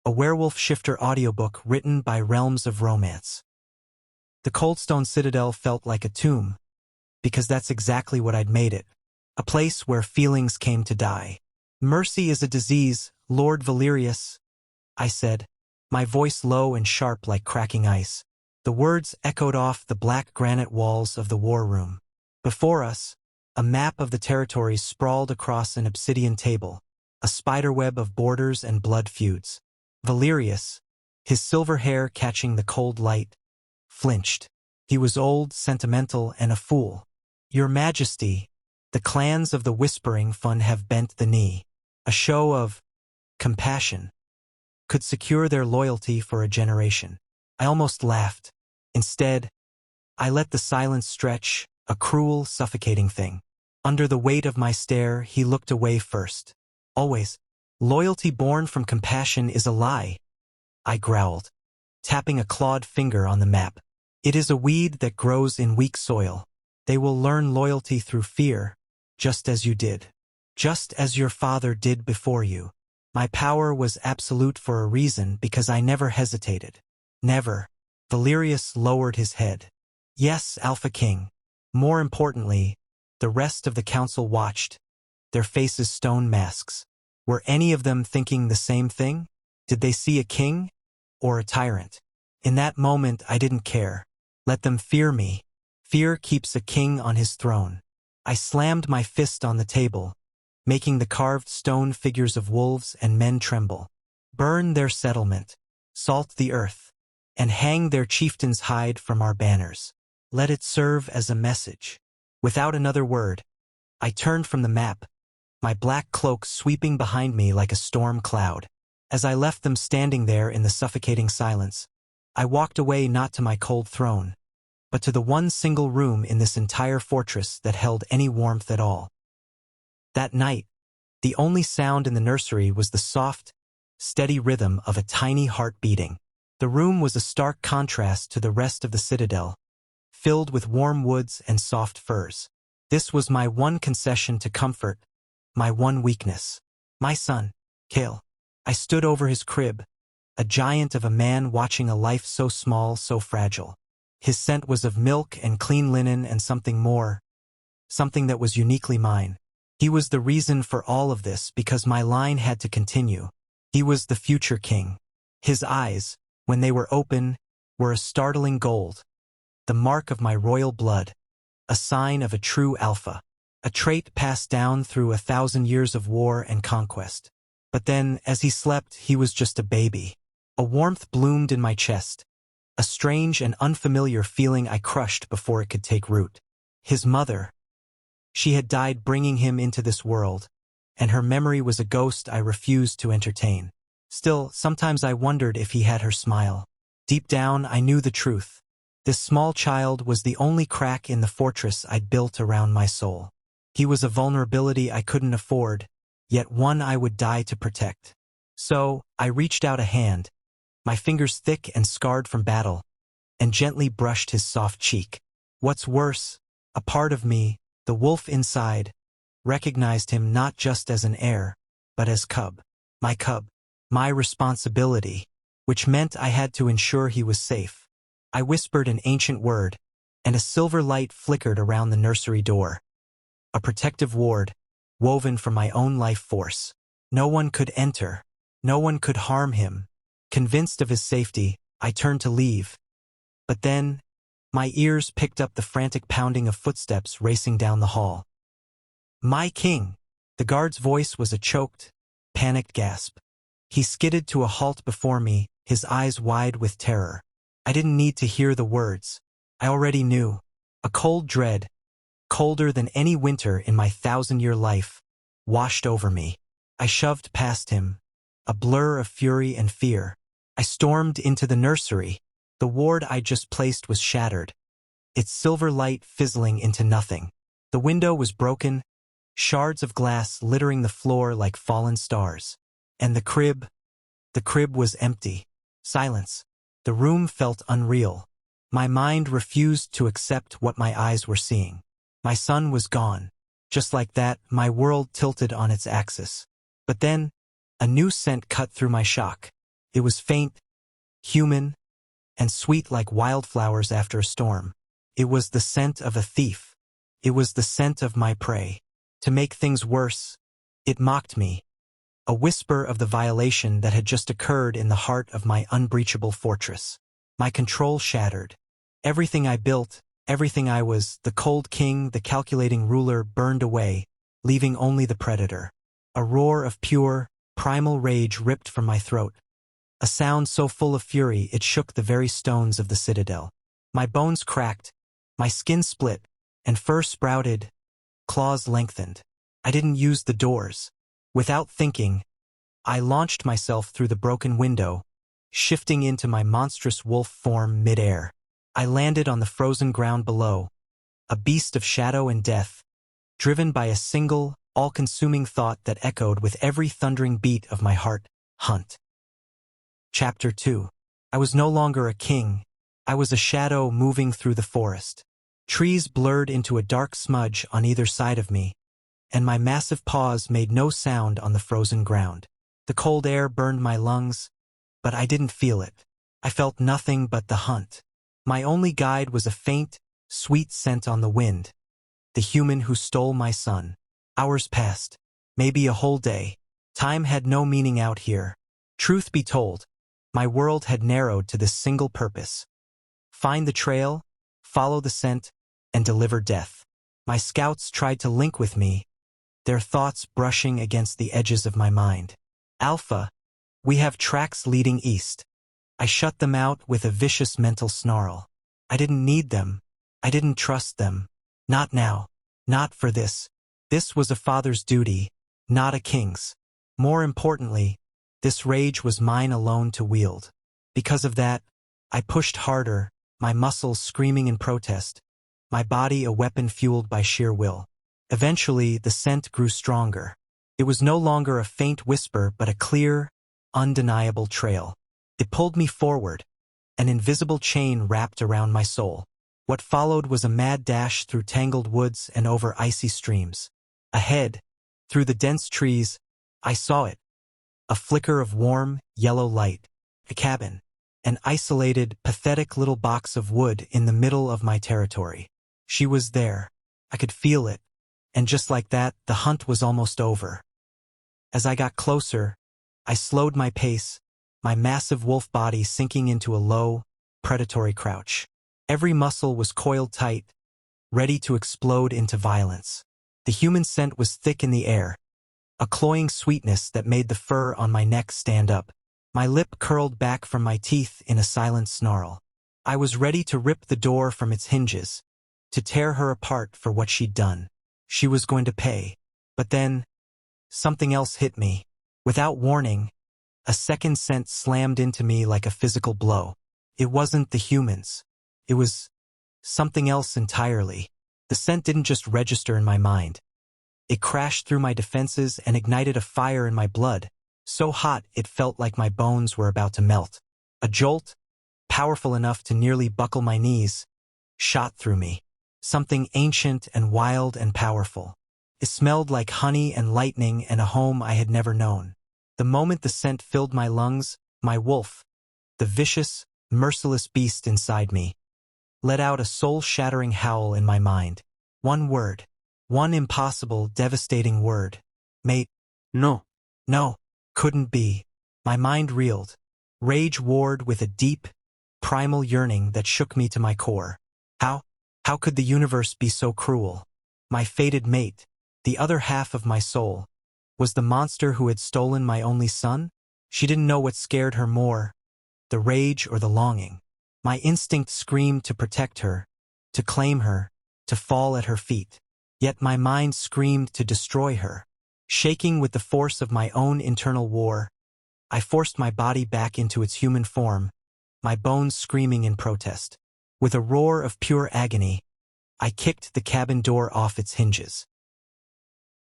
a werewolf shifter audiobook written by Realms of Romance. The Coldstone Citadel felt like a tomb, because that's exactly what I'd made it. A place where feelings came to die. Mercy is a disease, Lord Valerius, I said, my voice low and sharp like cracking ice. The words echoed off the black granite walls of the war room. Before us, a map of the territories sprawled across an obsidian table, a spiderweb of borders and blood feuds. Valerius, his silver hair catching the cold light, flinched. He was old, sentimental, and a fool. Your Majesty, the clans of the Whispering Fund have bent the knee. A show of compassion could secure their loyalty for a generation. I almost laughed. Instead, I let the silence stretch, a cruel, suffocating thing. Under the weight of my stare, he looked away first. Always, loyalty born from compassion is a lie, I growled, tapping a clawed finger on the map. It is a weed that grows in weak soil. They will learn loyalty through fear, just as you did. Just as your father did before you. My power was absolute for a reason because I never hesitated. Never. Valerius lowered his head. Yes, Alpha King. More importantly, the rest of the council watched, their faces stone masks. Were any of them thinking the same thing? Did they see a king or a tyrant? In that moment, I didn't care. Let them fear me. Fear keeps a king on his throne. I slammed my fist on the table, making the carved stone figures of wolves and men tremble. Burn their settlement, salt the earth, and hang their chieftain's hide from our banners. Let it serve as a message. Without another word, I turned from the map, my black cloak sweeping behind me like a storm cloud. As I left them standing there in the suffocating silence, I walked away not to my cold throne, but to the one single room in this entire fortress that held any warmth at all. That night, the only sound in the nursery was the soft, steady rhythm of a tiny heart beating. The room was a stark contrast to the rest of the citadel, filled with warm woods and soft furs. This was my one concession to comfort, my one weakness. My son, Kale. I stood over his crib, a giant of a man watching a life so small, so fragile. His scent was of milk and clean linen and something more, something that was uniquely mine. He was the reason for all of this because my line had to continue. He was the future king. His eyes, when they were open, were a startling gold, the mark of my royal blood, a sign of a true alpha, a trait passed down through 1,000 years of war and conquest. But then, as he slept, he was just a baby. A warmth bloomed in my chest, a strange and unfamiliar feeling I crushed before it could take root. His mother. She had died bringing him into this world, and her memory was a ghost I refused to entertain. Still, sometimes I wondered if he had her smile. Deep down, I knew the truth. This small child was the only crack in the fortress I'd built around my soul. He was a vulnerability I couldn't afford, yet one I would die to protect. So, I reached out a hand, my fingers thick and scarred from battle, and gently brushed his soft cheek. What's worse, a part of me, the wolf inside, recognized him not just as an heir, but as cub, my responsibility, which meant I had to ensure he was safe. I whispered an ancient word, and a silver light flickered around the nursery door. A protective ward, woven from my own life force. No one could enter, no one could harm him. Convinced of his safety, I turned to leave. But then, my ears picked up the frantic pounding of footsteps racing down the hall. My king! The guard's voice was a choked, panicked gasp. He skidded to a halt before me, his eyes wide with terror. I didn't need to hear the words. I already knew. A cold dread, colder than any winter in my 1,000-year life, washed over me. I shoved past him, a blur of fury and fear. I stormed into the nursery. The ward I just placed was shattered, its silver light fizzling into nothing. The window was broken, shards of glass littering the floor like fallen stars. And the crib was empty. Silence. The room felt unreal. My mind refused to accept what my eyes were seeing. My son was gone. Just like that, my world tilted on its axis. But then, a new scent cut through my shock. It was faint, human, and sweet like wildflowers after a storm. It was the scent of a thief. It was the scent of my prey. To make things worse, it mocked me, a whisper of the violation that had just occurred in the heart of my unbreachable fortress. My control shattered. Everything I built, everything I was, the cold king, the calculating ruler, burned away, leaving only the predator. A roar of pure, primal rage ripped from my throat. A sound so full of fury it shook the very stones of the citadel. My bones cracked, my skin split, and fur sprouted, claws lengthened. I didn't use the doors. Without thinking, I launched myself through the broken window, shifting into my monstrous wolf form mid-air. I landed on the frozen ground below, a beast of shadow and death, driven by a single, all-consuming thought that echoed with every thundering beat of my heart: hunt. Chapter 2. I was no longer a king. I was a shadow moving through the forest. Trees blurred into a dark smudge on either side of me, and my massive paws made no sound on the frozen ground. The cold air burned my lungs, but I didn't feel it. I felt nothing but the hunt. My only guide was a faint, sweet scent on the wind. The human who stole my son. Hours passed, maybe a whole day. Time had no meaning out here. Truth be told, my world had narrowed to this single purpose: find the trail, follow the scent, and deliver death. My scouts tried to link with me, their thoughts brushing against the edges of my mind. Alpha, we have tracks leading east. I shut them out with a vicious mental snarl. I didn't need them. I didn't trust them. Not now. Not for this. This was a father's duty, not a king's. More importantly, this rage was mine alone to wield. Because of that, I pushed harder, my muscles screaming in protest, my body a weapon fueled by sheer will. Eventually, the scent grew stronger. It was no longer a faint whisper but a clear, undeniable trail. It pulled me forward, an invisible chain wrapped around my soul. What followed was a mad dash through tangled woods and over icy streams. Ahead, through the dense trees, I saw it. A flicker of warm, yellow light. A cabin. An isolated, pathetic little box of wood in the middle of my territory. She was there. I could feel it. And just like that, the hunt was almost over. As I got closer, I slowed my pace, my massive wolf body sinking into a low, predatory crouch. Every muscle was coiled tight, ready to explode into violence. The human scent was thick in the air, a cloying sweetness that made the fur on my neck stand up. My lip curled back from my teeth in a silent snarl. I was ready to rip the door from its hinges, to tear her apart for what she'd done. She was going to pay. But then, something else hit me. Without warning, a second scent slammed into me like a physical blow. It wasn't the humans. It was something else entirely. The scent didn't just register in my mind. It crashed through my defenses and ignited a fire in my blood, so hot it felt like my bones were about to melt. A jolt, powerful enough to nearly buckle my knees, shot through me. Something ancient and wild and powerful. It smelled like honey and lightning and a home I had never known. The moment the scent filled my lungs, my wolf, the vicious, merciless beast inside me, let out a soul-shattering howl in my mind. One word. One impossible, devastating word. Mate. No. No. Couldn't be. My mind reeled. Rage warred with a deep, primal yearning that shook me to my core. How could the universe be so cruel? My fated mate, the other half of my soul, was the monster who had stolen my only son? She didn't know what scared her more, the rage or the longing. My instinct screamed to protect her, to claim her, to fall at her feet. Yet my mind screamed to destroy her. Shaking with the force of my own internal war, I forced my body back into its human form, my bones screaming in protest. With a roar of pure agony, I kicked the cabin door off its hinges.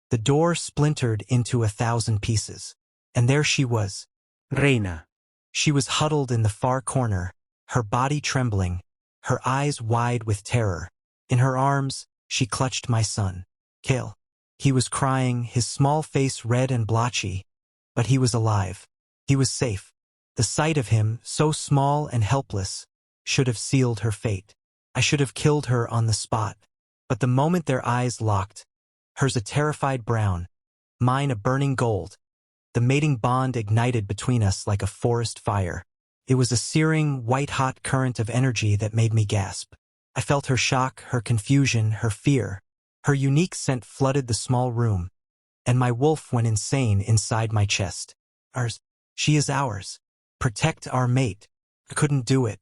The door splintered into 1,000 pieces. And there she was. Reina. She was huddled in the far corner, her body trembling, her eyes wide with terror. In her arms, she clutched my son, Kale. He was crying, his small face red and blotchy, but he was alive. He was safe. The sight of him, so small and helpless, should have sealed her fate. I should have killed her on the spot. But the moment their eyes locked, hers a terrified brown, mine a burning gold, the mating bond ignited between us like a forest fire. It was a searing, white-hot current of energy that made me gasp. I felt her shock, her confusion, her fear. Her unique scent flooded the small room, and my wolf went insane inside my chest. Ours. She is ours. Protect our mate. I couldn't do it.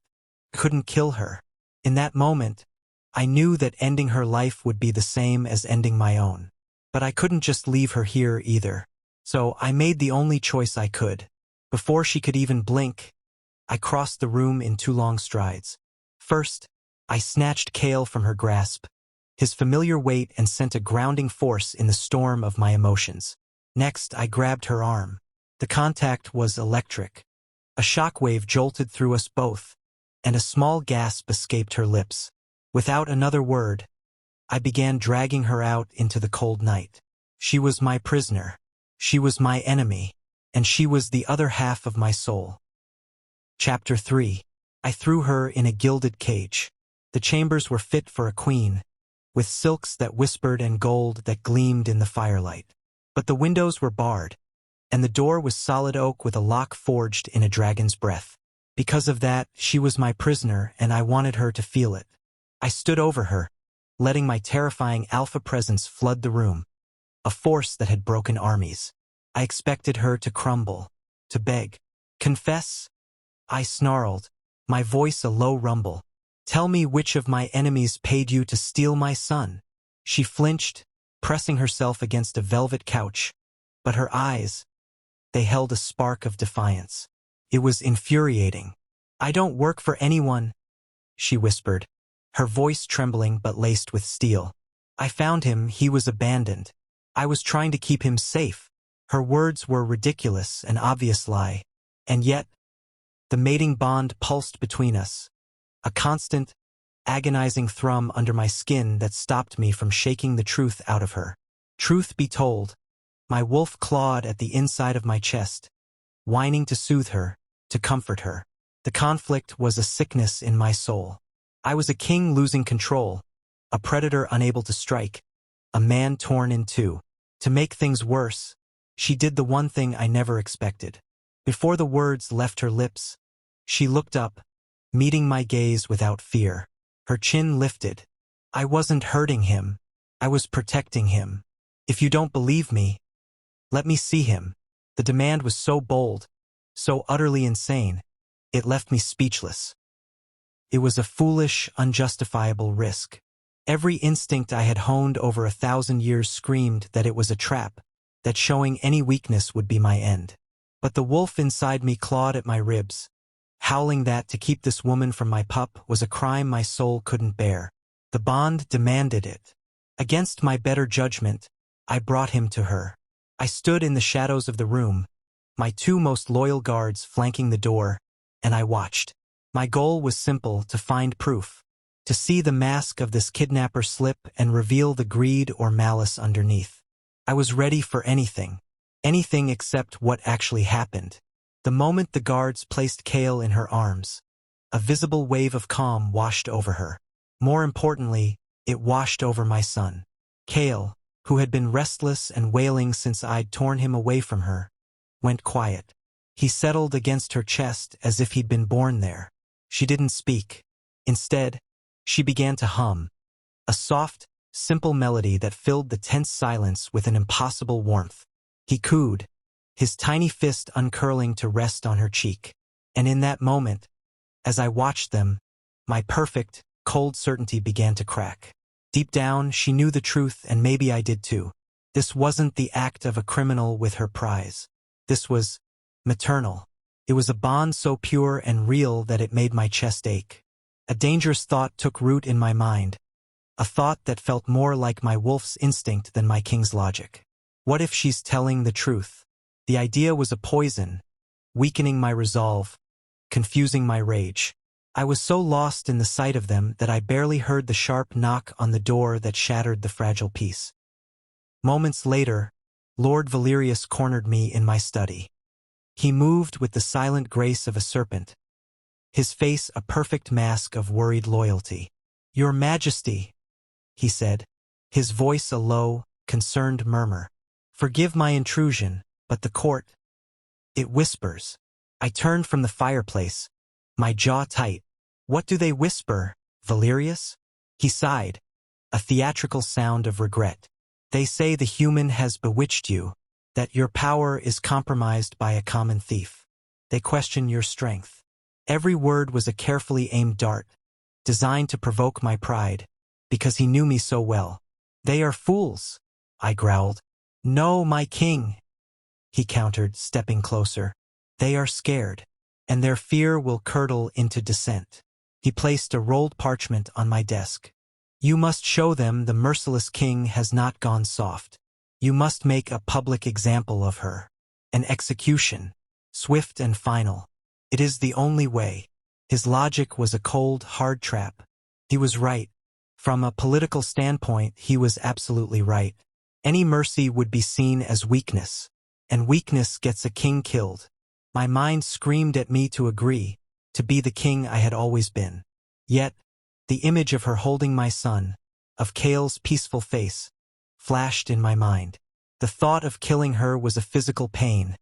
I couldn't kill her. In that moment, I knew that ending her life would be the same as ending my own. But I couldn't just leave her here either. So I made the only choice I could. Before she could even blink, I crossed the room in 2 long strides. First, I snatched Kale from her grasp, his familiar weight, and sent a grounding force in the storm of my emotions. Next, I grabbed her arm. The contact was electric. A shockwave jolted through us both, and a small gasp escaped her lips. Without another word, I began dragging her out into the cold night. She was my prisoner. She was my enemy, and she was the other half of my soul. Chapter 3. I threw her in a gilded cage. The chambers were fit for a queen, with silks that whispered and gold that gleamed in the firelight. But the windows were barred, and the door was solid oak with a lock forged in a dragon's breath. Because of that, she was my prisoner, and I wanted her to feel it. I stood over her, letting my terrifying alpha presence flood the room, a force that had broken armies. I expected her to crumble, to beg. Confess? I snarled, my voice a low rumble. Tell me which of my enemies paid you to steal my son. She flinched, pressing herself against a velvet couch, but her eyes, they held a spark of defiance. It was infuriating. I don't work for anyone, she whispered, her voice trembling but laced with steel. I found him, he was abandoned. I was trying to keep him safe. Her words were ridiculous, an obvious lie. And yet, the mating bond pulsed between us, a constant, agonizing thrum under my skin that stopped me from shaking the truth out of her. Truth be told, my wolf clawed at the inside of my chest, whining to soothe her, to comfort her. The conflict was a sickness in my soul. I was a king losing control, a predator unable to strike, a man torn in two. To make things worse, she did the one thing I never expected. Before the words left her lips, she looked up, meeting my gaze without fear. Her chin lifted. I wasn't hurting him. I was protecting him. If you don't believe me, let me see him. The demand was so bold, so utterly insane, it left me speechless. It was a foolish, unjustifiable risk. Every instinct I had honed over 1,000 years screamed that it was a trap, that showing any weakness would be my end. But the wolf inside me clawed at my ribs, howling that to keep this woman from my pup was a crime my soul couldn't bear. The bond demanded it. Against my better judgment, I brought him to her. I stood in the shadows of the room, my 2 most loyal guards flanking the door, and I watched. My goal was simple, to find proof, to see the mask of this kidnapper slip and reveal the greed or malice underneath. I was ready for anything except what actually happened. The moment the guards placed Kale in her arms, a visible wave of calm washed over her. More importantly, it washed over my son. Kale, who had been restless and wailing since I'd torn him away from her, went quiet. He settled against her chest as if he'd been born there. She didn't speak. Instead, she began to hum, a soft, simple melody that filled the tense silence with an impossible warmth. He cooed, his tiny fist uncurling to rest on her cheek. And in that moment, as I watched them, my perfect, cold certainty began to crack. Deep down, she knew the truth, and maybe I did too. This wasn't the act of a criminal with her prize. This was maternal. It was a bond so pure and real that it made my chest ache. A dangerous thought took root in my mind, a thought that felt more like my wolf's instinct than my king's logic. What if she's telling the truth? The idea was a poison, weakening my resolve, confusing my rage. I was so lost in the sight of them that I barely heard the sharp knock on the door that shattered the fragile peace. Moments later, Lord Valerius cornered me in my study. He moved with the silent grace of a serpent, his face a perfect mask of worried loyalty. "Your Majesty," he said, his voice a low, concerned murmur. "Forgive my intrusion, but the court, it whispers." I turned from the fireplace, my jaw tight. "What do they whisper, Valerius?" He sighed, a theatrical sound of regret. "They say the human has bewitched you, that your power is compromised by a common thief. They question your strength." Every word was a carefully aimed dart, designed to provoke my pride, because he knew me so well. "They are fools," I growled. "No, my king," he countered, stepping closer. "They are scared, and their fear will curdle into dissent." He placed a rolled parchment on my desk. "You must show them the merciless king has not gone soft. You must make a public example of her. An execution, swift and final. It is the only way." His logic was a cold, hard trap. He was right. From a political standpoint, he was absolutely right. Any mercy would be seen as weakness, and weakness gets a king killed. My mind screamed at me to agree, to be the king I had always been. Yet, the image of her holding my son, of Kale's peaceful face, flashed in my mind. The thought of killing her was a physical pain,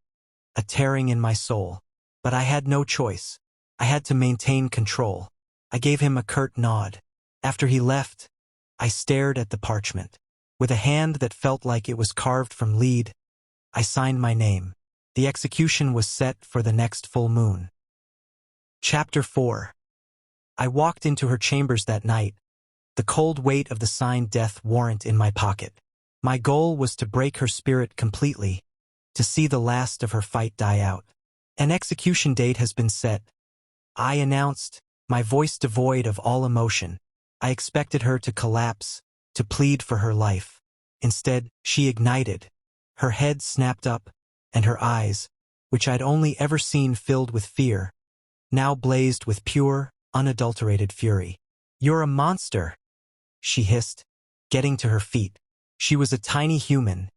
a tearing in my soul. But I had no choice. I had to maintain control. I gave him a curt nod. After he left, I stared at the parchment. With a hand that felt like it was carved from lead, I signed my name. The execution was set for the next full moon. Chapter 4. I walked into her chambers that night, the cold weight of the signed death warrant in my pocket. My goal was to break her spirit completely, to see the last of her fight die out. "An execution date has been set," I announced, my voice devoid of all emotion. I expected her to collapse, to plead for her life. Instead, she ignited. Her head snapped up, and her eyes, which I'd only ever seen filled with fear, now blazed with pure, unadulterated fury. "You're a monster," she hissed, getting to her feet. She was a tiny human,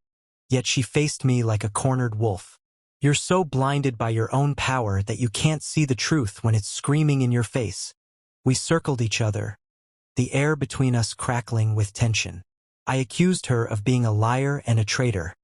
yet she faced me like a cornered wolf. "You're so blinded by your own power that you can't see the truth when it's screaming in your face." We circled each other, the air between us crackling with tension. I accused her of being a liar and a traitor.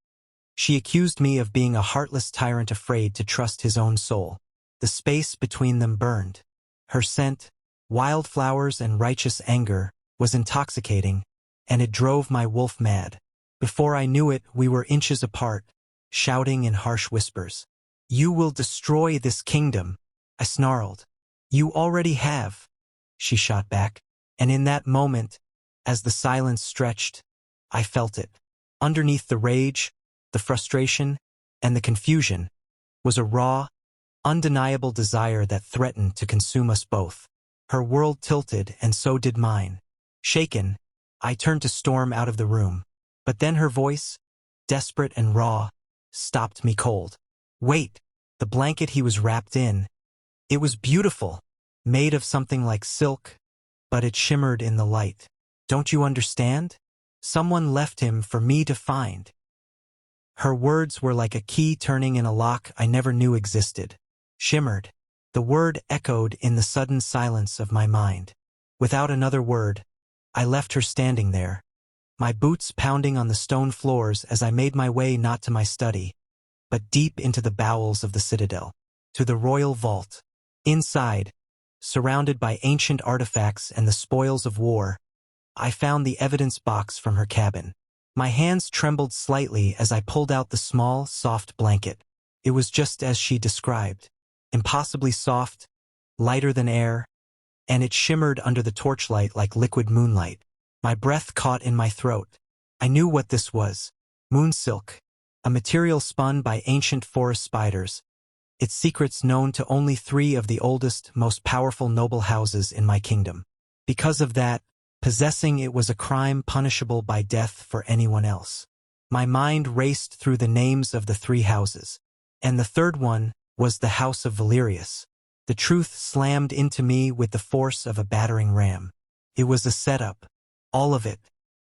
She accused me of being a heartless tyrant afraid to trust his own soul. The space between them burned. Her scent, wildflowers and righteous anger, was intoxicating, and it drove my wolf mad. Before I knew it, we were inches apart, shouting in harsh whispers. "You will destroy this kingdom," I snarled. "You already have," she shot back. And in that moment, as the silence stretched, I felt it. Underneath the rage, the frustration, and the confusion was a raw, undeniable desire that threatened to consume us both. Her world tilted, and so did mine. Shaken, I turned to storm out of the room. But then her voice, desperate and raw, stopped me cold. "Wait!" The blanket he was wrapped in. It was beautiful, made of something like silk, but it shimmered in the light. "Don't you understand? Someone left him for me to find." Her words were like a key turning in a lock I never knew existed. Shimmered. The word echoed in the sudden silence of my mind. Without another word, I left her standing there, my boots pounding on the stone floors as I made my way not to my study, but deep into the bowels of the citadel, to the royal vault. Inside, surrounded by ancient artifacts and the spoils of war, I found the evidence box from her cabin. My hands trembled slightly as I pulled out the small, soft blanket. It was just as she described. Impossibly soft, lighter than air, and it shimmered under the torchlight like liquid moonlight. My breath caught in my throat. I knew what this was. Moon silk, a material spun by ancient forest spiders, its secrets known to only 3 of the oldest, most powerful noble houses in my kingdom. Because of that, possessing it was a crime punishable by death for anyone else. My mind raced through the names of the 3 houses, and the third one was the House of Valerius. The truth slammed into me with the force of a battering ram. It was a setup. All of it.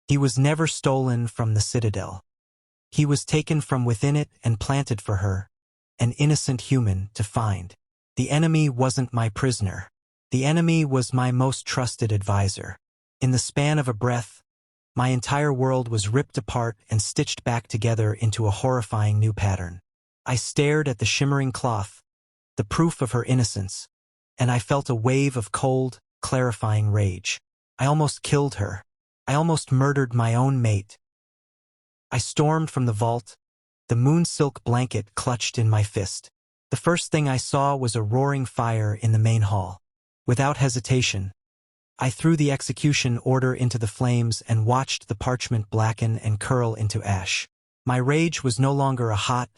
He was never stolen from the citadel. He was taken from within it and planted for her. an innocent human, to find. The enemy wasn't my prisoner. The enemy was my most trusted advisor. In the span of a breath, my entire world was ripped apart and stitched back together into a horrifying new pattern. I stared at the shimmering cloth, the proof of her innocence, and I felt a wave of cold, clarifying rage. I almost killed her. I almost murdered my own mate. I stormed from the vault, the moon-silk blanket clutched in my fist. The first thing I saw was a roaring fire in the main hall. Without hesitation, I threw the execution order into the flames and watched the parchment blacken and curl into ash. My rage was no longer a hot,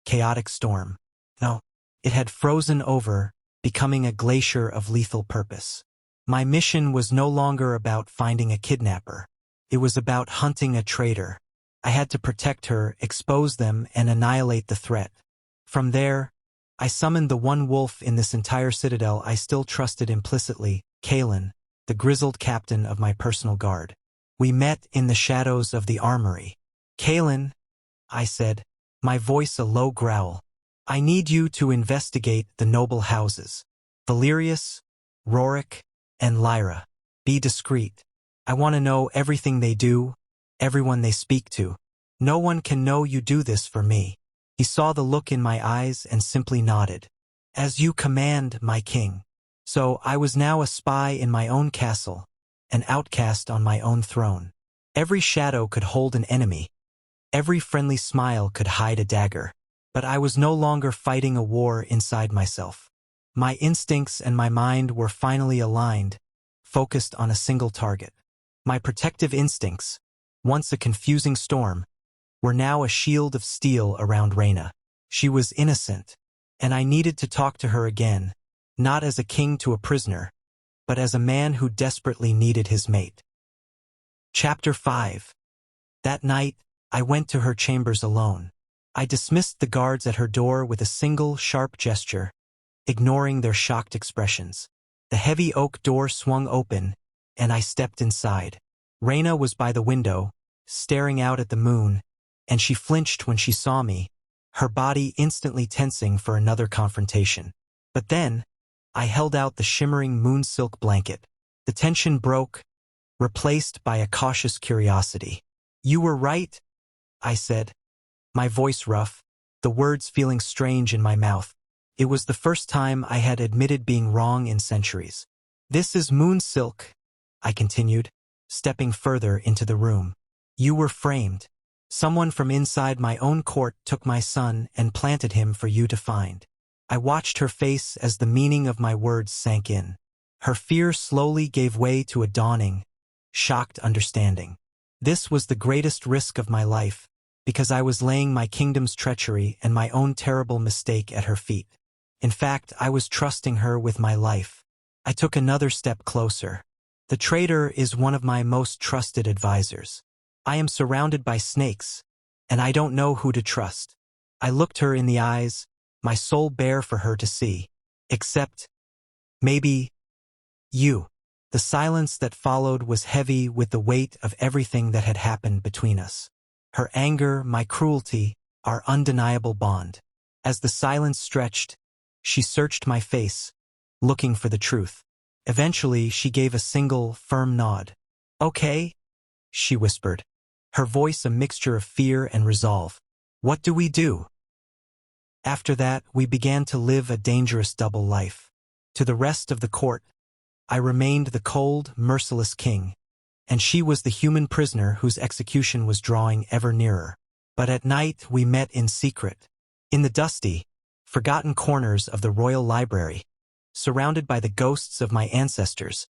chaotic storm. No, it had frozen over, becoming a glacier of lethal purpose. My mission was no longer about finding a kidnapper. It was about hunting a traitor. I had to protect her, expose them, and annihilate the threat. From there, I summoned the one wolf in this entire citadel I still trusted implicitly, Kalen, the grizzled captain of my personal guard. We met in the shadows of the armory. Kalen, I said, my voice a low growl, I need you to investigate the noble houses. Valerius, Rorik, and Lyra. Be discreet. I want to know everything they do, everyone they speak to. No one can know you do this for me. He saw the look in my eyes and simply nodded. As you command, my king. So I was now a spy in my own castle, an outcast on my own throne. Every shadow could hold an enemy. Every friendly smile could hide a dagger. But I was no longer fighting a war inside myself. My instincts and my mind were finally aligned, focused on a single target. My protective instincts, once a confusing storm, were now a shield of steel around Reyna. She was innocent, and I needed to talk to her again, not as a king to a prisoner, but as a man who desperately needed his mate. Chapter 5. That night, I went to her chambers alone. I dismissed the guards at her door with a single, sharp gesture, ignoring their shocked expressions. The heavy oak door swung open, and I stepped inside. Reyna was by the window, staring out at the moon, and she flinched when she saw me, her body instantly tensing for another confrontation. But then, I held out the shimmering moon-silk blanket. The tension broke, replaced by a cautious curiosity. You were right, I said, my voice rough, the words feeling strange in my mouth. It was the first time I had admitted being wrong in centuries. This is moon-silk, I continued, stepping further into the room. You were framed. Someone from inside my own court took my son and planted him for you to find. I watched her face as the meaning of my words sank in. Her fear slowly gave way to a dawning, shocked understanding. This was the greatest risk of my life, because I was laying my kingdom's treachery and my own terrible mistake at her feet. In fact, I was trusting her with my life. I took another step closer. The traitor is one of my most trusted advisors. I am surrounded by snakes, and I don't know who to trust. I looked her in the eyes, my soul bare for her to see. Except, maybe, you. The silence that followed was heavy with the weight of everything that had happened between us. Her anger, my cruelty, our undeniable bond. As the silence stretched, she searched my face, looking for the truth. Eventually, she gave a single, firm nod. Okay, she whispered, her voice a mixture of fear and resolve. What do we do? After that, we began to live a dangerous double life. To the rest of the court, I remained the cold, merciless king, and she was the human prisoner whose execution was drawing ever nearer. But at night, we met in secret. In the dusty, forgotten corners of the royal library, surrounded by the ghosts of my ancestors,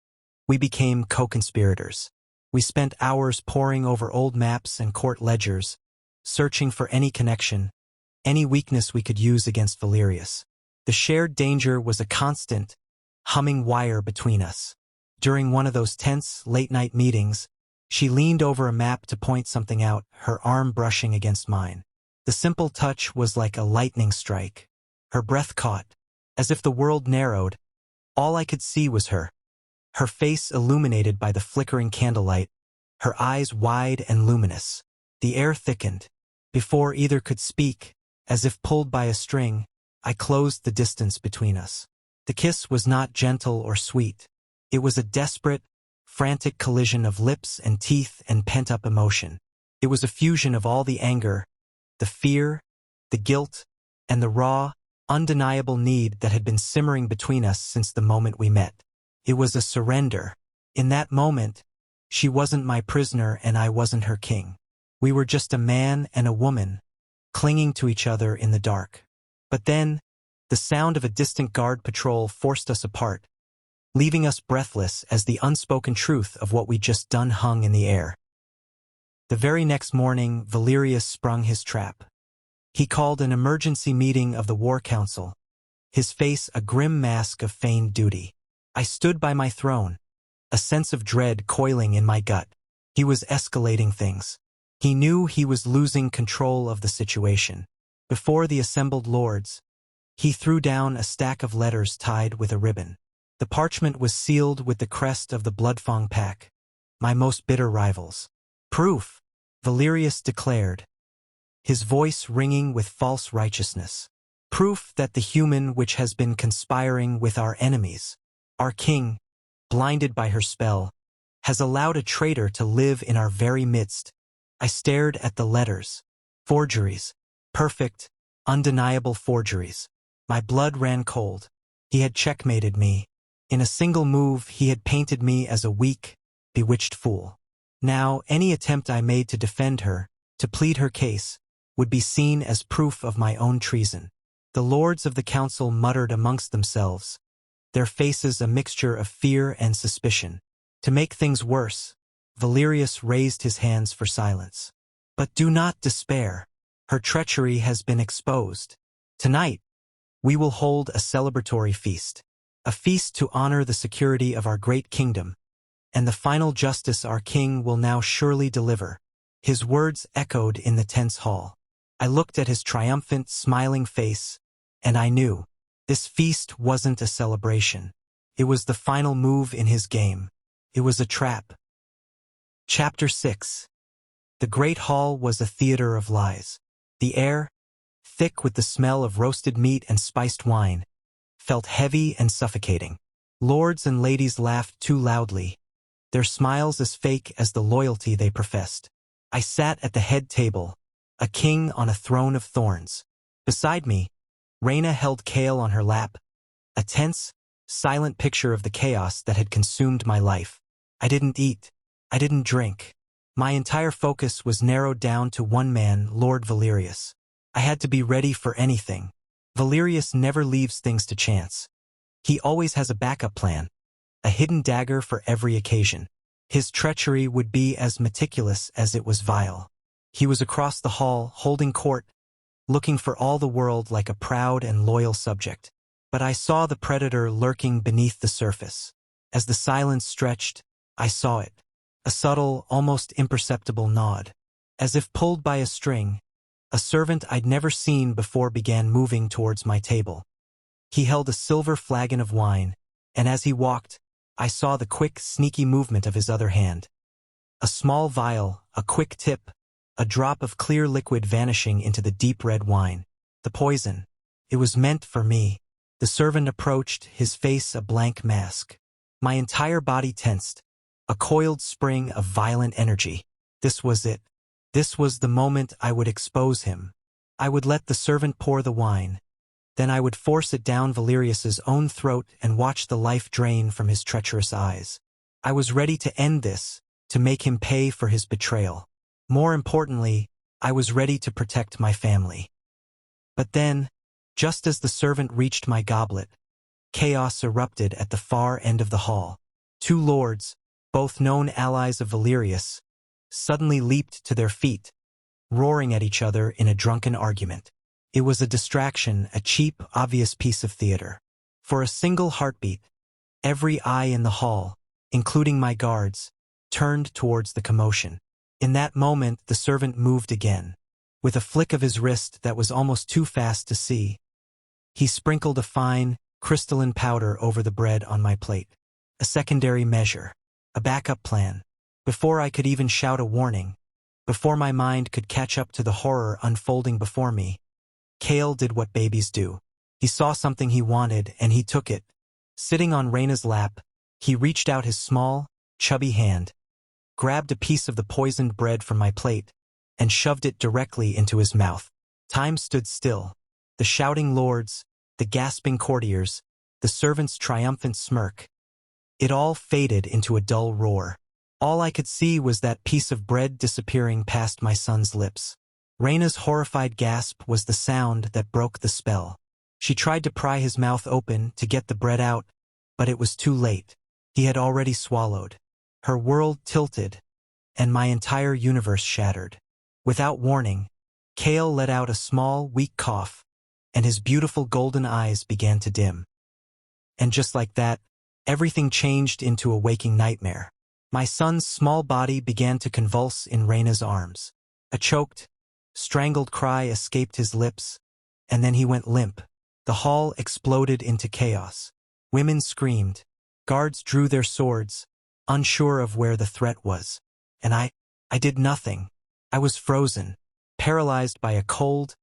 we became co-conspirators. We spent hours poring over old maps and court ledgers, searching for any connection, any weakness we could use against Valerius. The shared danger was a constant, humming wire between us. During one of those tense, late-night meetings, she leaned over a map to point something out, her arm brushing against mine. The simple touch was like a lightning strike. Her breath caught. As if the world narrowed, all I could see was her. Her face illuminated by the flickering candlelight, her eyes wide and luminous. The air thickened. Before either could speak, as if pulled by a string, I closed the distance between us. The kiss was not gentle or sweet. It was a desperate, frantic collision of lips and teeth and pent-up emotion. It was a fusion of all the anger, the fear, the guilt, and the raw, undeniable need that had been simmering between us since the moment we met. It was a surrender. In that moment, she wasn't my prisoner and I wasn't her king. We were just a man and a woman, clinging to each other in the dark. But then, the sound of a distant guard patrol forced us apart, leaving us breathless as the unspoken truth of what we'd just done hung in the air. The very next morning, Valerius sprung his trap. He called an emergency meeting of the War Council, his face a grim mask of feigned duty. I stood by my throne, a sense of dread coiling in my gut. He was escalating things. He knew he was losing control of the situation. Before the assembled lords, he threw down a stack of letters tied with a ribbon. The parchment was sealed with the crest of the Bloodfang pack, my most bitter rivals. Proof, Valerius declared, his voice ringing with false righteousness. Proof that the human which has been conspiring with our enemies, our king, blinded by her spell, has allowed a traitor to live in our very midst. I stared at the letters. Forgeries. Perfect, undeniable forgeries. My blood ran cold. He had checkmated me. In a single move, he had painted me as a weak, bewitched fool. Now, any attempt I made to defend her, to plead her case, would be seen as proof of my own treason. The lords of the council muttered amongst themselves, their faces a mixture of fear and suspicion. To make things worse, Valerius raised his hands for silence. But do not despair. Her treachery has been exposed. Tonight, we will hold a celebratory feast. A feast to honor the security of our great kingdom, and the final justice our king will now surely deliver. His words echoed in the tense hall. I looked at his triumphant, smiling face, and I knew this feast wasn't a celebration. It was the final move in his game. It was a trap. Chapter 6. The great hall was a theater of lies. The air, thick with the smell of roasted meat and spiced wine, felt heavy and suffocating. Lords and ladies laughed too loudly, their smiles as fake as the loyalty they professed. I sat at the head table, a king on a throne of thorns. Beside me, Reyna held Kale on her lap, a tense, silent picture of the chaos that had consumed my life. I didn't eat. I didn't drink. My entire focus was narrowed down to one man, Lord Valerius. I had to be ready for anything. Valerius never leaves things to chance. He always has a backup plan, a hidden dagger for every occasion. His treachery would be as meticulous as it was vile. He was across the hall, holding court, looking for all the world like a proud and loyal subject. But I saw the predator lurking beneath the surface. As the silence stretched, I saw it. A subtle, almost imperceptible nod. As if pulled by a string, a servant I'd never seen before began moving towards my table. He held a silver flagon of wine, and as he walked, I saw the quick, sneaky movement of his other hand. A small vial, a quick tip, a drop of clear liquid vanishing into the deep red wine. The poison. It was meant for me. The servant approached, his face a blank mask. My entire body tensed, a coiled spring of violent energy. This was it. This was the moment I would expose him. I would let the servant pour the wine. Then I would force it down Valerius's own throat and watch the life drain from his treacherous eyes. I was ready to end this, to make him pay for his betrayal. More importantly, I was ready to protect my family. But then, just as the servant reached my goblet, chaos erupted at the far end of the hall. Two lords, both known allies of Valerius, suddenly leaped to their feet, roaring at each other in a drunken argument. It was a distraction, a cheap, obvious piece of theater. For a single heartbeat, every eye in the hall, including my guards, turned towards the commotion. In that moment, the servant moved again. With a flick of his wrist that was almost too fast to see, he sprinkled a fine, crystalline powder over the bread on my plate. A secondary measure. A backup plan. Before I could even shout a warning, before my mind could catch up to the horror unfolding before me, Kale did what babies do. He saw something he wanted, and he took it. Sitting on Reyna's lap, he reached out his small, chubby hand, grabbed a piece of the poisoned bread from my plate, and shoved it directly into his mouth. Time stood still. The shouting lords, the gasping courtiers, the servants' triumphant smirk. It all faded into a dull roar. All I could see was that piece of bread disappearing past my son's lips. Reyna's horrified gasp was the sound that broke the spell. She tried to pry his mouth open to get the bread out, but it was too late. He had already swallowed. Her world tilted, and my entire universe shattered. Without warning, Kale let out a small, weak cough, and his beautiful golden eyes began to dim. And just like that, everything changed into a waking nightmare. My son's small body began to convulse in Reyna's arms. A choked, strangled cry escaped his lips, and then he went limp. The hall exploded into chaos. Women screamed. Guards drew their swords, unsure of where the threat was. And I did nothing. I was frozen, paralyzed by a cold,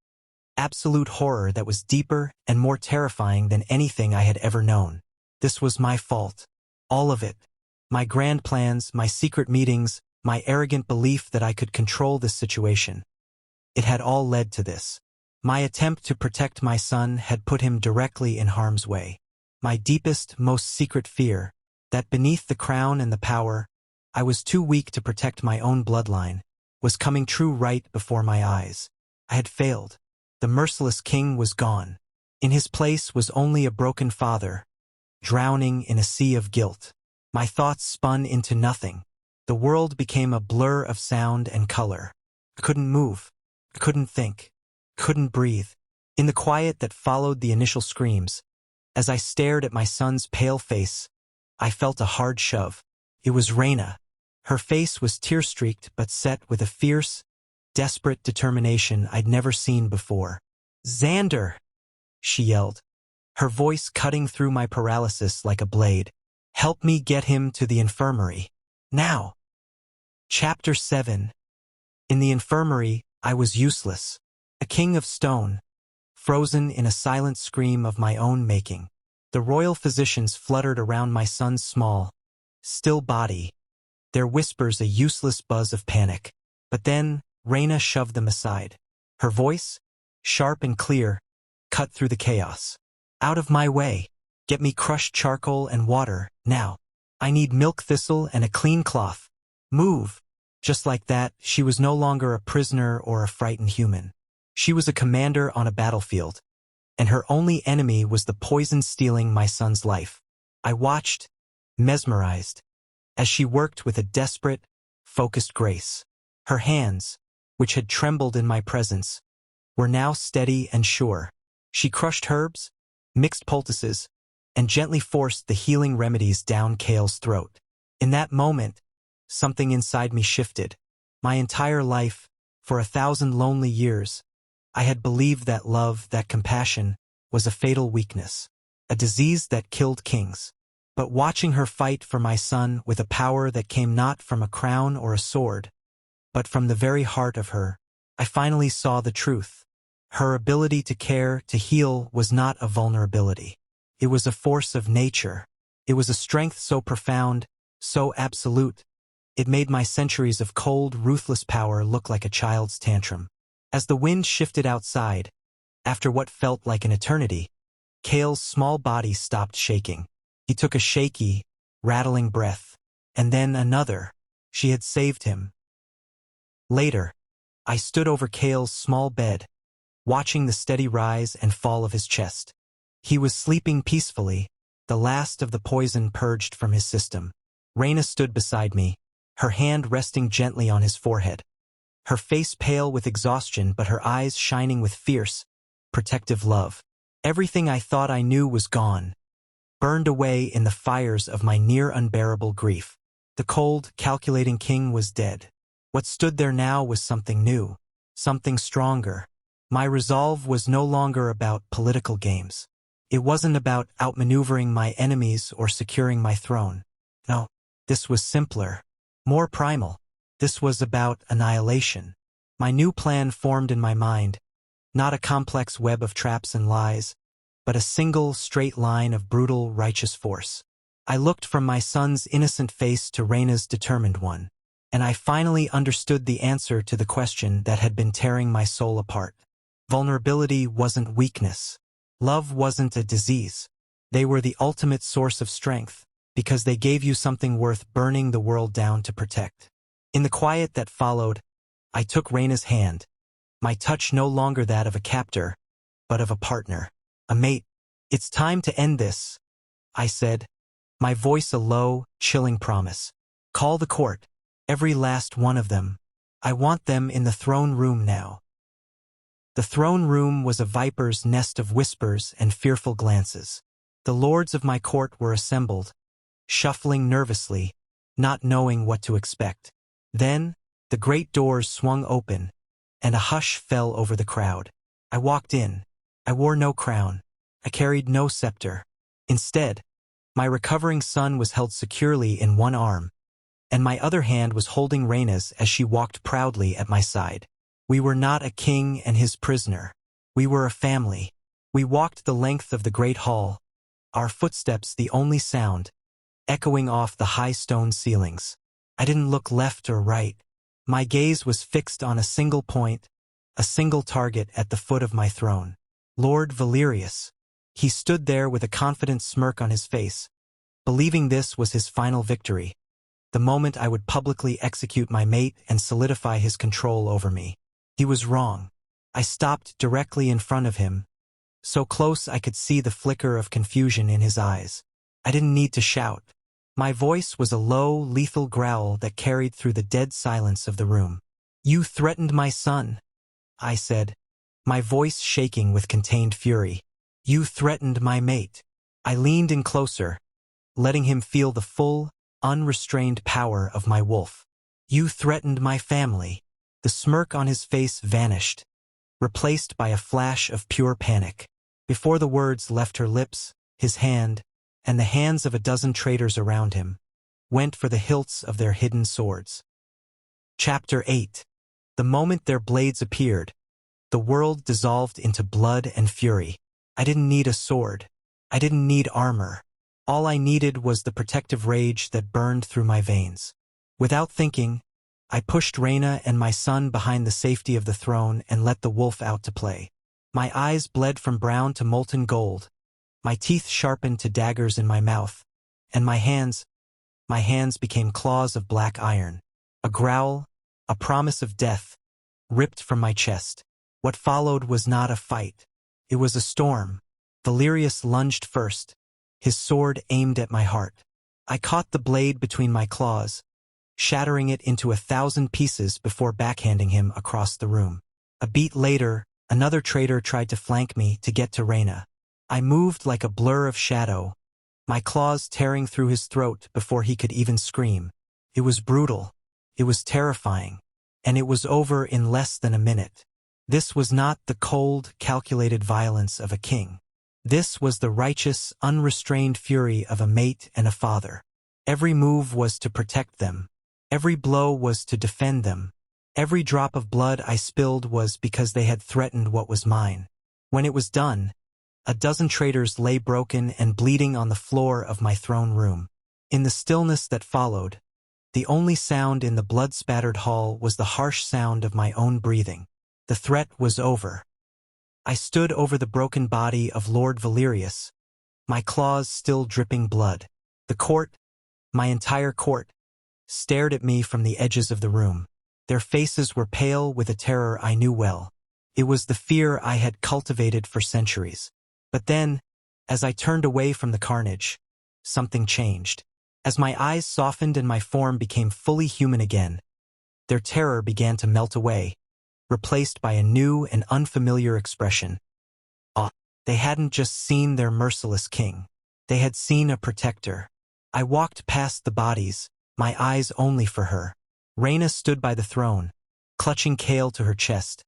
absolute horror that was deeper and more terrifying than anything I had ever known. This was my fault. All of it. My grand plans, my secret meetings, my arrogant belief that I could control this situation. It had all led to this. My attempt to protect my son had put him directly in harm's way. My deepest, most secret fear, that beneath the crown and the power, I was too weak to protect my own bloodline, was coming true right before my eyes. I had failed. The merciless king was gone. In his place was only a broken father, drowning in a sea of guilt. My thoughts spun into nothing. The world became a blur of sound and color. I couldn't move. I couldn't think. Couldn't breathe. In the quiet that followed the initial screams, as I stared at my son's pale face, I felt a hard shove. It was Reyna. Her face was tear-streaked but set with a fierce, desperate determination I'd never seen before. "Xander!" she yelled, her voice cutting through my paralysis like a blade. "Help me get him to the infirmary. Now!" Chapter 7. In the infirmary, I was useless. A king of stone, frozen in a silent scream of my own making. The royal physicians fluttered around my son's small, still body, their whispers a useless buzz of panic. But then, Reyna shoved them aside. Her voice, sharp and clear, cut through the chaos. "Out of my way. Get me crushed charcoal and water, now. I need milk thistle and a clean cloth. Move." Just like that, she was no longer a prisoner or a frightened human. She was a commander on a battlefield, and her only enemy was the poison stealing my son's life. I watched, mesmerized, as she worked with a desperate, focused grace. Her hands, which had trembled in my presence, were now steady and sure. She crushed herbs, mixed poultices, and gently forced the healing remedies down Kale's throat. In that moment, something inside me shifted. My entire life, for 1,000 lonely years, I had believed that love, that compassion, was a fatal weakness, a disease that killed kings. But watching her fight for my son with a power that came not from a crown or a sword, but from the very heart of her, I finally saw the truth. Her ability to care, to heal, was not a vulnerability. It was a force of nature. It was a strength so profound, so absolute, it made my centuries of cold, ruthless power look like a child's tantrum. As the wind shifted outside, after what felt like an eternity, Kale's small body stopped shaking. He took a shaky, rattling breath, and then another. She had saved him. Later, I stood over Kale's small bed, watching the steady rise and fall of his chest. He was sleeping peacefully, the last of the poison purged from his system. Reyna stood beside me, her hand resting gently on his forehead. Her face pale with exhaustion but her eyes shining with fierce, protective love. Everything I thought I knew was gone, burned away in the fires of my near unbearable grief. The cold, calculating king was dead. What stood there now was something new, something stronger. My resolve was no longer about political games. It wasn't about outmaneuvering my enemies or securing my throne. No, this was simpler, more primal. This was about annihilation. My new plan formed in my mind, not a complex web of traps and lies, but a single, straight line of brutal, righteous force. I looked from my son's innocent face to Reyna's determined one, and I finally understood the answer to the question that had been tearing my soul apart. Vulnerability wasn't weakness. Love wasn't a disease. They were the ultimate source of strength, because they gave you something worth burning the world down to protect. In the quiet that followed, I took Reyna's hand, my touch no longer that of a captor, but of a partner, a mate. "It's time to end this," I said, my voice a low, chilling promise. "Call the court, every last one of them. I want them in the throne room now." The throne room was a viper's nest of whispers and fearful glances. The lords of my court were assembled, shuffling nervously, not knowing what to expect. Then, the great doors swung open, and a hush fell over the crowd. I walked in. I wore no crown. I carried no scepter. Instead, my recovering son was held securely in one arm, and my other hand was holding Reyna's as she walked proudly at my side. We were not a king and his prisoner. We were a family. We walked the length of the great hall, our footsteps the only sound, echoing off the high stone ceilings. I didn't look left or right. My gaze was fixed on a single point, a single target at the foot of my throne. Lord Valerius. He stood there with a confident smirk on his face, believing this was his final victory, the moment I would publicly execute my mate and solidify his control over me. He was wrong. I stopped directly in front of him, so close I could see the flicker of confusion in his eyes. I didn't need to shout. My voice was a low, lethal growl that carried through the dead silence of the room. "You threatened my son," I said, my voice shaking with contained fury. "You threatened my mate." I leaned in closer, letting him feel the full, unrestrained power of my wolf. "You threatened my family." The smirk on his face vanished, replaced by a flash of pure panic. Before the words left her lips, his hand, and the hands of a dozen traitors around him, went for the hilts of their hidden swords. Chapter 8. The moment their blades appeared, the world dissolved into blood and fury. I didn't need a sword. I didn't need armor. All I needed was the protective rage that burned through my veins. Without thinking, I pushed Reyna and my son behind the safety of the throne and let the wolf out to play. My eyes bled from brown to molten gold, my teeth sharpened to daggers in my mouth, and my hands became claws of black iron. A growl, a promise of death, ripped from my chest. What followed was not a fight. It was a storm. Valerius lunged first, his sword aimed at my heart. I caught the blade between my claws, shattering it into 1,000 pieces before backhanding him across the room. A beat later, another traitor tried to flank me to get to Reyna. I moved like a blur of shadow, my claws tearing through his throat before he could even scream. It was brutal, it was terrifying, and it was over in less than a minute. This was not the cold, calculated violence of a king. This was the righteous, unrestrained fury of a mate and a father. Every move was to protect them. Every blow was to defend them. Every drop of blood I spilled was because they had threatened what was mine. When it was done, a dozen traitors lay broken and bleeding on the floor of my throne room. In the stillness that followed, the only sound in the blood-spattered hall was the harsh sound of my own breathing. The threat was over. I stood over the broken body of Lord Valerius, my claws still dripping blood. The court, my entire court, stared at me from the edges of the room. Their faces were pale with a terror I knew well. It was the fear I had cultivated for centuries. But then, as I turned away from the carnage, something changed. As my eyes softened and my form became fully human again, their terror began to melt away, replaced by a new and unfamiliar expression. They hadn't just seen their merciless king. They had seen a protector. I walked past the bodies, my eyes only for her. Reyna stood by the throne, clutching Kale to her chest,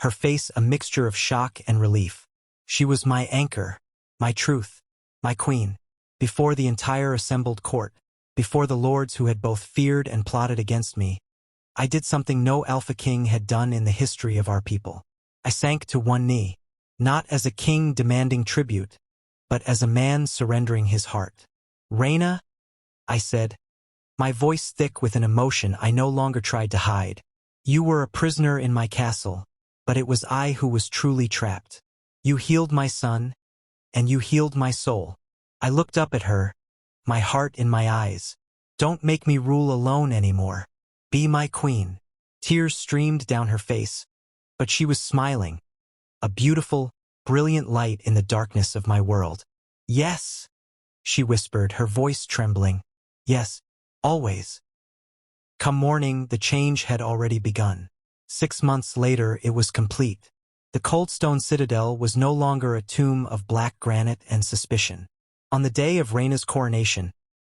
her face a mixture of shock and relief. She was my anchor, my truth, my queen. Before the entire assembled court, before the lords who had both feared and plotted against me, I did something no Alpha King had done in the history of our people. I sank to one knee, not as a king demanding tribute, but as a man surrendering his heart. "Reyna," I said, my voice thick with an emotion I no longer tried to hide. "You were a prisoner in my castle, but it was I who was truly trapped. You healed my son, and you healed my soul." I looked up at her, my heart in my eyes. "Don't make me rule alone anymore. Be my queen." Tears streamed down her face, but she was smiling, a beautiful, brilliant light in the darkness of my world. "Yes," she whispered, her voice trembling. "Yes, always." Come morning, the change had already begun. 6 months later, it was complete. The Coldstone Citadel was no longer a tomb of black granite and suspicion. On the day of Reyna's coronation,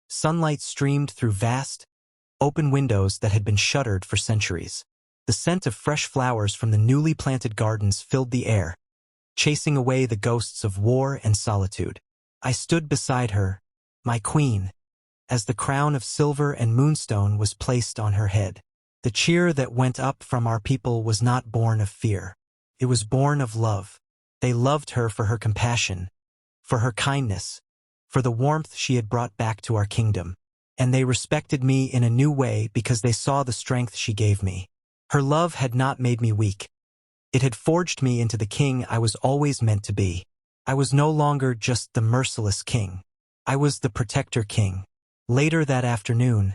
sunlight streamed through vast, open windows that had been shuttered for centuries. The scent of fresh flowers from the newly planted gardens filled the air, chasing away the ghosts of war and solitude. I stood beside her, my queen, as the crown of silver and moonstone was placed on her head. The cheer that went up from our people was not born of fear. It was born of love. They loved her for her compassion, for her kindness, for the warmth she had brought back to our kingdom. And they respected me in a new way because they saw the strength she gave me. Her love had not made me weak. It had forged me into the king I was always meant to be. I was no longer just the merciless king. I was the protector king. Later that afternoon,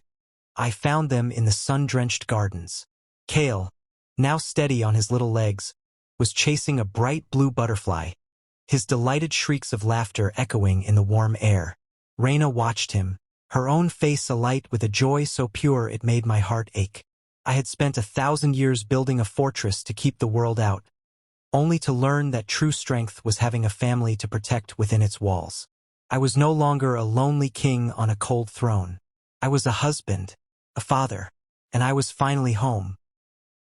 I found them in the sun-drenched gardens. Kale, now steady on his little legs, was chasing a bright blue butterfly, his delighted shrieks of laughter echoing in the warm air. Reyna watched him, her own face alight with a joy so pure it made my heart ache. I had spent 1,000 years building a fortress to keep the world out, only to learn that true strength was having a family to protect within its walls. I was no longer a lonely king on a cold throne. I was a husband, a father, and I was finally home.